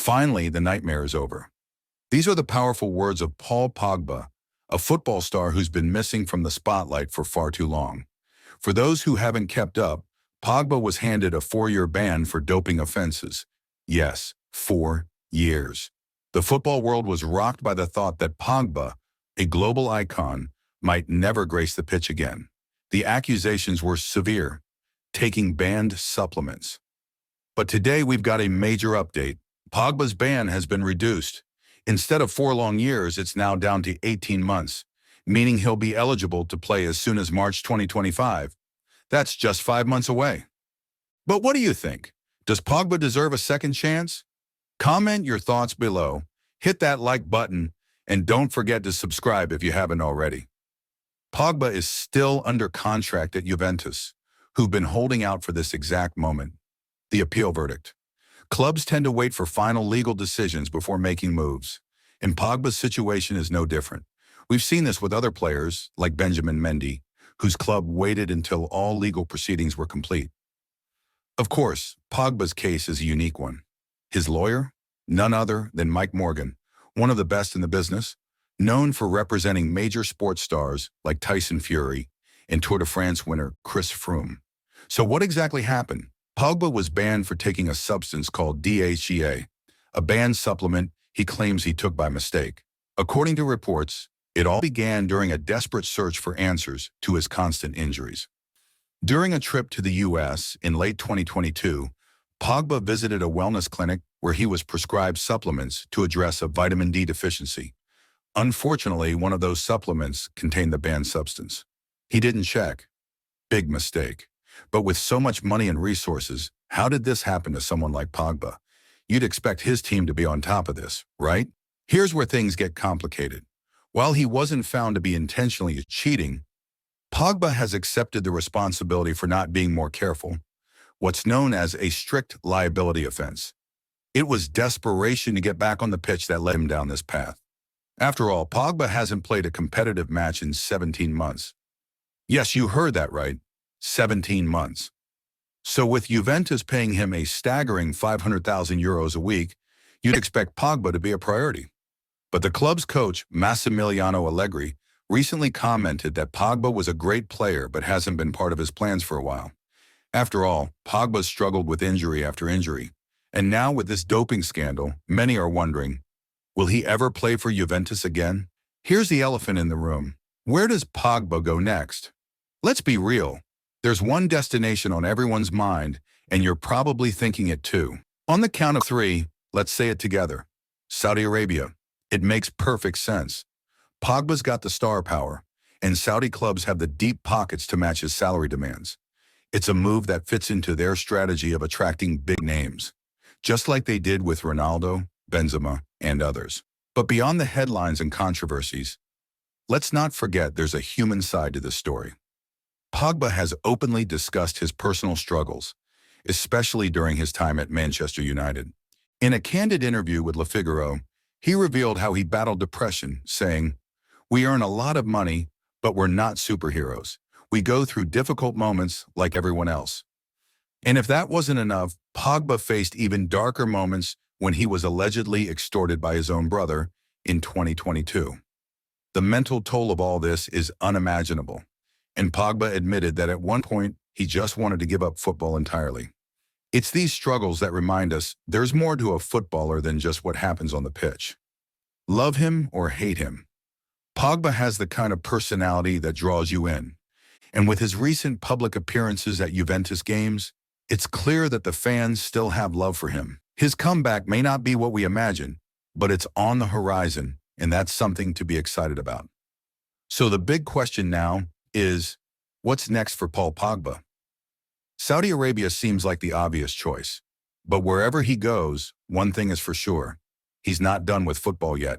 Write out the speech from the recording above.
Finally, the nightmare is over. These are the powerful words of Paul Pogba, a football star who's been missing from the spotlight for far too long. For those who haven't kept up, Pogba was handed a 4-year ban for doping offenses. Yes, 4 years. The football world was rocked by the thought that Pogba, a global icon, might never grace the pitch again. The accusations were severe, taking banned supplements. But today we've got a major update. Pogba's ban has been reduced. Instead of 4 long years, it's now down to 18 months, meaning he'll be eligible to play as soon as March 2025. That's just 5 months away. But what do you think? Does Pogba deserve a second chance? Comment your thoughts below, hit that like button, and don't forget to subscribe if you haven't already. Pogba is still under contract at Juventus, who've been holding out for this exact moment. The appeal verdict. Clubs tend to wait for final legal decisions before making moves, and Pogba's situation is no different. We've seen this with other players, like Benjamin Mendy, whose club waited until all legal proceedings were complete. Of course, Pogba's case is a unique one. His lawyer? None other than Mike Morgan, one of the best in the business, known for representing major sports stars like Tyson Fury and Tour de France winner Chris Froome. So what exactly happened? Pogba was banned for taking a substance called DHEA, a banned supplement he claims he took by mistake. According to reports, it all began during a desperate search for answers to his constant injuries. During a trip to the U.S. in late 2022, Pogba visited a wellness clinic where he was prescribed supplements to address a vitamin D deficiency. Unfortunately, one of those supplements contained the banned substance. He didn't check. Big mistake. But with so much money and resources, how did this happen to someone like Pogba? You'd expect his team to be on top of this, right? Here's where things get complicated. While he wasn't found to be intentionally cheating, Pogba has accepted the responsibility for not being more careful, what's known as a strict liability offense. It was desperation to get back on the pitch that led him down this path. After all, Pogba hasn't played a competitive match in 17 months. Yes, you heard that right. 17 months. So with Juventus paying him a staggering €500,000 a week, you'd expect Pogba to be a priority. But the club's coach, Massimiliano Allegri, recently commented that Pogba was a great player but hasn't been part of his plans for a while. After all, Pogba struggled with injury after injury. And now with this doping scandal, many are wondering, will he ever play for Juventus again? Here's the elephant in the room. Where does Pogba go next? Let's be real. There's one destination on everyone's mind, and you're probably thinking it too. On the count of 3, let's say it together. Saudi Arabia. It makes perfect sense. Pogba's got the star power, and Saudi clubs have the deep pockets to match his salary demands. It's a move that fits into their strategy of attracting big names, just like they did with Ronaldo, Benzema, and others. But beyond the headlines and controversies, let's not forget there's a human side to this story. Pogba has openly discussed his personal struggles, especially during his time at Manchester United. In a candid interview with Le Figaro, he revealed how he battled depression, saying, "We earn a lot of money, but we're not superheroes. We go through difficult moments like everyone else." And if that wasn't enough, Pogba faced even darker moments when he was allegedly extorted by his own brother in 2022. The mental toll of all this is unimaginable. And Pogba admitted that at one point, he just wanted to give up football entirely. It's these struggles that remind us there's more to a footballer than just what happens on the pitch. Love him or hate him, Pogba has the kind of personality that draws you in. And with his recent public appearances at Juventus games, it's clear that the fans still have love for him. His comeback may not be what we imagine, but it's on the horizon, and that's something to be excited about. So the big question now is, what's next for Paul Pogba? Saudi Arabia seems like the obvious choice, but wherever he goes, one thing is for sure, he's not done with football yet.